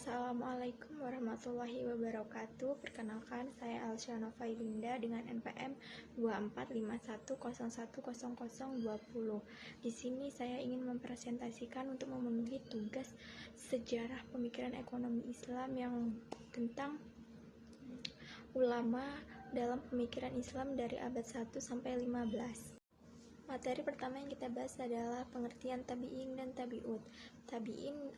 Assalamualaikum warahmatullahi wabarakatuh. Perkenalkan, saya Alsya Novailinda dengan NPM 2451010020. Di sini saya ingin mempresentasikan untuk memenuhi tugas sejarah pemikiran ekonomi Islam yang tentang ulama dalam pemikiran Islam dari abad 1 sampai 15. Materi pertama yang kita bahas adalah pengertian tabi'in dan tabi'ut. Tabi'in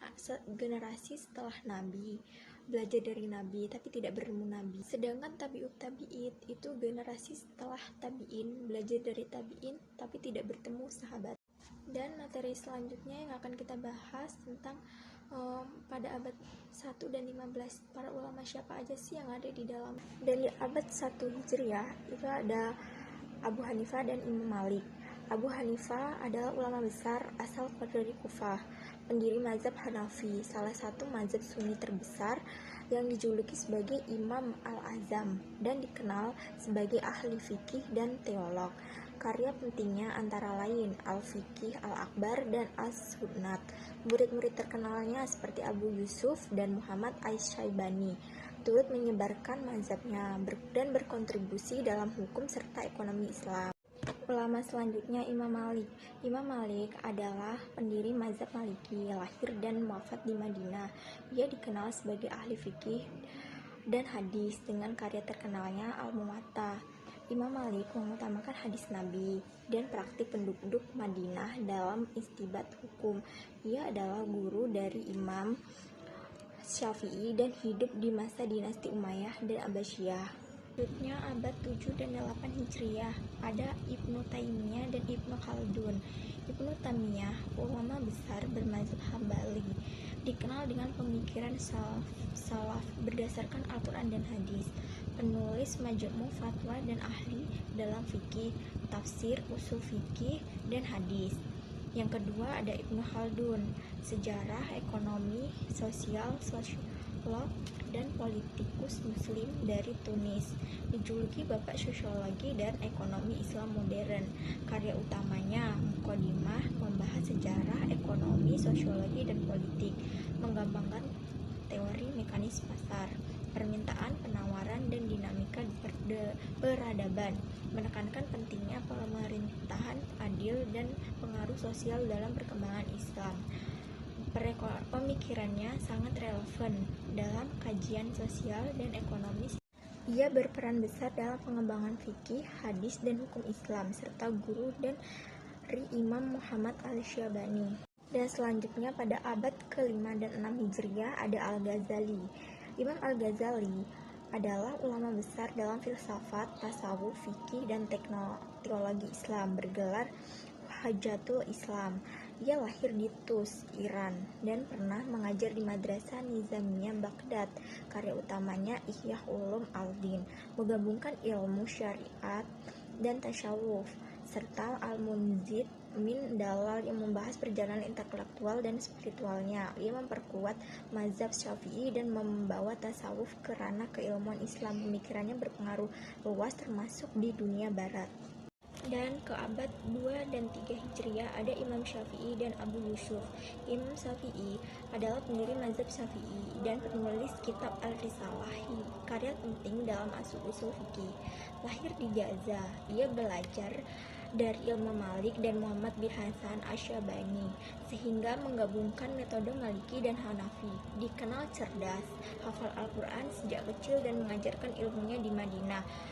generasi setelah Nabi, belajar dari Nabi tapi tidak bertemu Nabi. Sedangkan tabi'ut tabi'id itu generasi setelah tabi'in, belajar dari tabi'in tapi tidak bertemu sahabat. Dan materi selanjutnya yang akan kita bahas tentang pada abad 1 dan 15 para ulama siapa aja sih yang ada di dalam. Dari abad 1 Hijriah itu ada Abu Hanifah dan Imam Malik. Abu Hanifah adalah ulama besar asal dari Kufah, pendiri mazhab Hanafi, salah satu mazhab Sunni terbesar yang dijuluki sebagai Imam Al-Azam dan dikenal sebagai ahli fikih dan teolog. Karya pentingnya antara lain Al-Fiqih Al-Akbar dan As-Sunnat. Murid-murid terkenalnya seperti Abu Yusuf dan Muhammad Asy-Syaibani turut menyebarkan mazhabnya dan berkontribusi dalam hukum serta ekonomi Islam. Ulama selanjutnya Imam Malik. Imam Malik adalah pendiri mazhab Maliki, lahir dan wafat di Madinah. Ia dikenal sebagai ahli fikih dan hadis dengan karya terkenalnya Al-Muwatta. Imam Malik mengutamakan hadis Nabi dan praktik penduduk Madinah dalam istinbat hukum. Ia adalah guru dari Imam Syafi'i dan hidup di masa dinasti Umayyah dan Abbasiyah. Selanjutnya abad 7 dan 8 Hijriah ada Ibnu Taimiyah dan Ibnu Khaldun. Ibnu Taimiyah ulama besar bermazhab Hambali, dikenal dengan pemikiran salaf berdasarkan Al-Quran dan hadis, penulis Majmu' Fatwa dan ahli dalam fikih, tafsir, usul fikih, dan hadis. Yang kedua ada Ibnu Khaldun, sejarah, ekonomi, sosiolog dan politikus muslim dari Tunis, dijuluki bapak sosiologi dan ekonomi Islam modern. Karya utamanya Muqaddimah membahas sejarah, ekonomi, sosiologi, dan politik, mengembangkan teori mekanisme pasar, permintaan, penawaran, dan dinamika peradaban, menekankan pentingnya pemerintahan adil dan pengaruh sosial dalam perkembangan Islam. Pemikirannya sangat relevan dalam kajian sosial dan ekonomi. Ia berperan besar dalam pengembangan fikih, hadis, dan hukum Islam, serta guru dari Imam Muhammad Al-Syaibani. Dan selanjutnya pada abad ke-5 dan 6 Hijriah ada Al-Ghazali. Imam Al-Ghazali adalah ulama besar dalam filsafat, tasawuf, fikih, dan teologi Islam, bergelar Hajatul Islam. Ia lahir di Tus, Iran, dan pernah mengajar di Madrasah Nizamiyah Baghdad. Karya utamanya Ihya Ulum Al-Din, menggabungkan ilmu syariat dan tasyawuf, serta Al-Munzid min Dalal yang membahas perjalanan intelektual dan spiritualnya. Ia memperkuat mazhab Syafi'i dan membawa tasawuf ke ranah keilmuan Islam. Pemikirannya berpengaruh luas termasuk di dunia barat. Dan ke abad 2 dan 3 Hijriah ada Imam Syafi'i dan Abu Yusuf. Imam Syafi'i adalah pendiri mazhab Syafi'i dan penulis kitab Al-Risalah, karya penting dalam usul fikih. Lahir di Gaza, ia belajar dari Imam Malik dan Muhammad bin Hasan Asy-Syaibani sehingga menggabungkan metode Maliki dan Hanafi. Dikenal cerdas, hafal Al-Quran sejak kecil dan mengajarkan ilmunya di Madinah,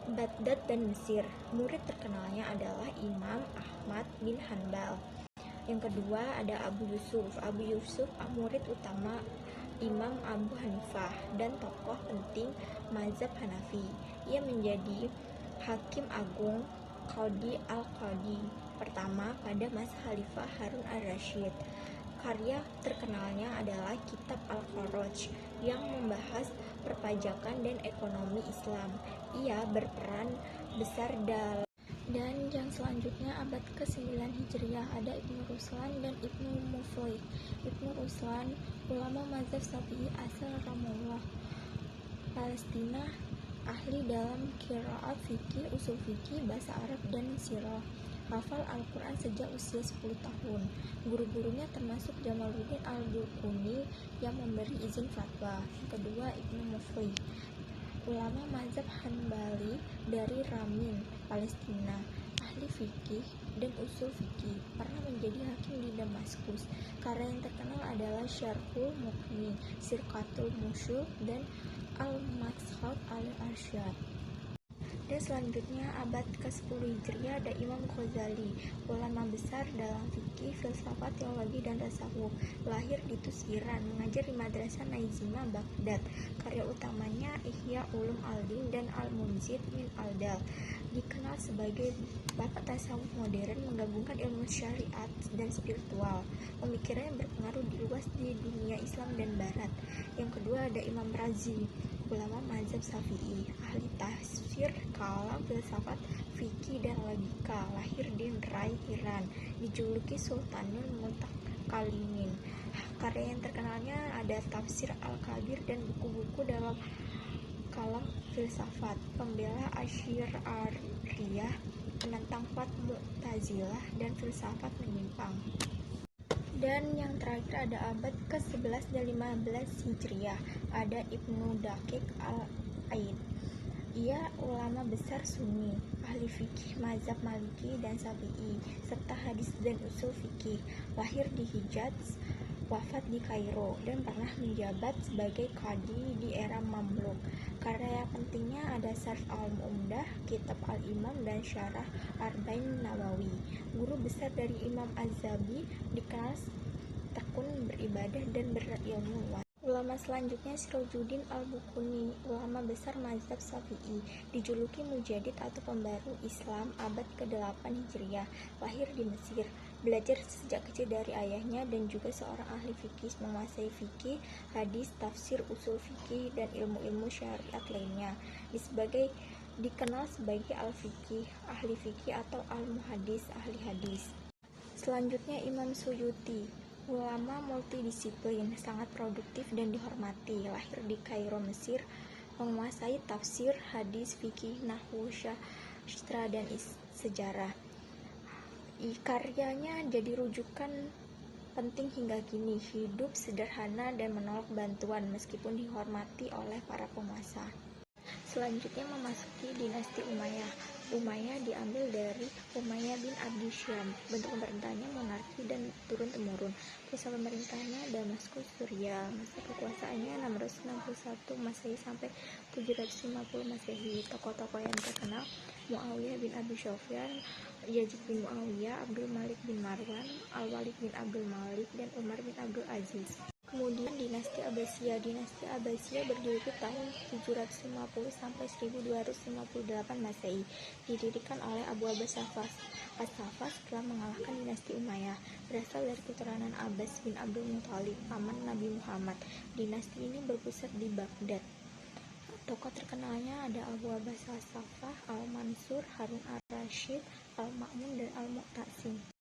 Baghdad, dan Mesir. Murid terkenalnya adalah Imam Ahmad bin Hanbal. Yang kedua ada Abu Yusuf. Abu Yusuf murid utama Imam Abu Hanifah dan tokoh penting mazhab Hanafi. Ia menjadi hakim agung Qadhi al-Qadhi pertama pada masa Khalifah Harun al-Rasyid. Karya terkenalnya adalah Kitab Al-Kharaj yang membahas perpajakan dan ekonomi Islam. Ia berperan besar dalam. Dan yang selanjutnya abad ke-9 Hijriah ada Ibnu Ruslan dan Ibnu Muflih. Ibnu Ruslan ulama mazhab Syafi'i asal Ramallah, Palestina, ahli dalam qiraat fikih, usul fikih, bahasa Arab, dan sirah. hafal Al-Quran sejak usia 10 tahun. Guru-gurunya termasuk Jamaluddin Al-Bukuni yang memberi izin fatwa. Yang kedua, Ibnu Muflih, ulama mazhab Hanbali dari Ramin, Palestina, ahli fikih dan usul fikih, pernah menjadi hakim di Damaskus. Karya yang terkenal adalah Syarhul Mughni, Sirqatul Musyul, dan Al-Madkhal al-Arsyad. Dan selanjutnya abad ke-10 Hijriah ada Imam Ghazali, ulama besar dalam fikih, filsafat, teologi, dan tasawuf. Lahir di Tus, Iran, mengajar di Madrasah Naizimah, Baghdad. Karya utamanya Ihya Ulum al-Din dan Al-Munzir min al-Dal. Dikenal sebagai bapak tasawuf modern, menggabungkan ilmu syariat dan spiritual. Pemikirannya berpengaruh luas di dunia Islam dan Barat. Yang kedua ada Imam Razi, ulama mazhab Syafi'i, ahli tafsir, kalam, filsafat, fikih, dan logika. Lahir di Rai, Iran, dijuluki Sultanul Mutakalimin. Karya yang terkenalnya ada Tafsir Al-Kabir dan buku-buku dalam kalam filsafat. Pembela Asy'ariyah, penentang Mu'tazilah dan filsafat menyimpang. Dan yang terakhir ada abad ke-11 dan 15 Hijriah, ada Ibnu Daqiq al-Aid. Ia ulama besar Sunni, ahli fikih mazhab Maliki dan Syafi'i, serta hadis dan usul fikih. Lahir di Hijaz, wafat di Kairo, dan pernah menjabat sebagai qadhi di era Mamluk. Karya pentingnya ada Syarh Al-Umdah, Kitab Al-Imam, dan Syarah Arba'in Nawawi. Guru besar dari Imam Az-Zahabi, dikenal tekun beribadah dan berilmu luas. Ulama selanjutnya Sirajuddin Al-Bukuni, ulama besar mazhab Syafi'i, dijuluki Mujaddid atau pembaru Islam abad ke-8 Hijriah. Lahir di Mesir, belajar sejak kecil dari ayahnya dan juga seorang ahli fikih, menguasai fikih, hadis, tafsir, usul fikih, dan ilmu-ilmu syariat lainnya. Dikenal sebagai al-fikih, ahli fikih, atau al-muhaddis, ahli hadis. Selanjutnya Imam Suyuti, ulama multidisiplin, sangat produktif dan dihormati. Lahir di Kairo, Mesir, menguasai tafsir, hadis, fikih, nahwu, sastra, dan sejarah. Karyanya jadi rujukan penting hingga kini, hidup sederhana dan menolak bantuan meskipun dihormati oleh para penguasa. Selanjutnya memasuki dinasti Umayyah. Umayyah diambil dari Umayyah bin Abdi Syam. Bentuk pemerintahannya monarki dan turun-temurun. Pusat pemerintahannya Damaskus, Suriah. Masa kekuasaannya 661 Masehi sampai 750 Masehi. Tokoh-tokoh yang terkenal Muawiyah bin Abi Sufyan, Yazid bin Muawiyah, Abdul Malik bin Marwan, Al-Walid bin Abdul Malik, dan Umar bin Abdul Aziz. Kemudian dinasti Abbasiyah. Dinasti Abbasiyah berdiri tahun 750 sampai 1258 Masehi. Didirikan oleh Abu Abbas As-Saffah setelah mengalahkan dinasti Umayyah. Berasal dari keturunan Abbas bin Abdul Muthalib, paman Nabi Muhammad. Dinasti ini berpusat di Baghdad. Tokoh terkenalnya ada Abu Abbas As-Saffah, Al-Mansur, Harun Ar-Rasyid, Al-Ma'mun, dan Al-Mu'tasim.